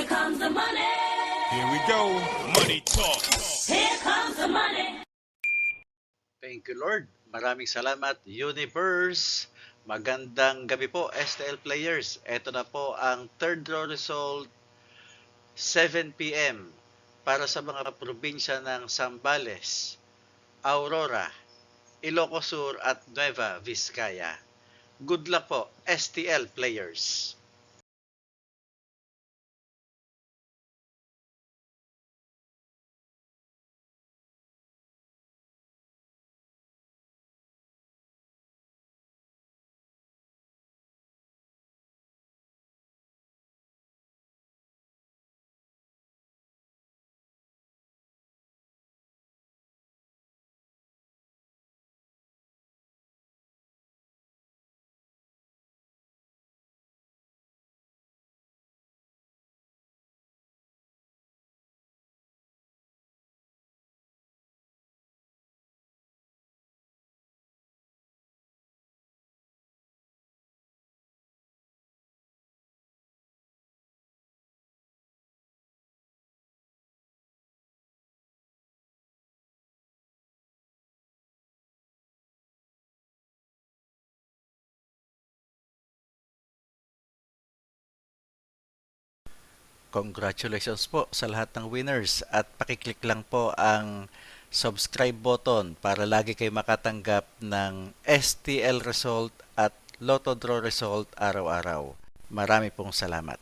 Here comes the money. Here we go. Money talk. Here comes the money. Thank you, Lord. Maraming salamat, Universe. Magandang gabi po, STL players. Ito na po ang third draw result, 7 p.m. para sa mga probinsya ng Zambales, Aurora, Ilocos Sur at Nueva Vizcaya. Good luck po, STL players. Congratulations po sa lahat ng winners at pakiclick lang po ang subscribe button para lagi kayo makatanggap ng STL result at Lotto Draw result araw-araw. Marami pong salamat.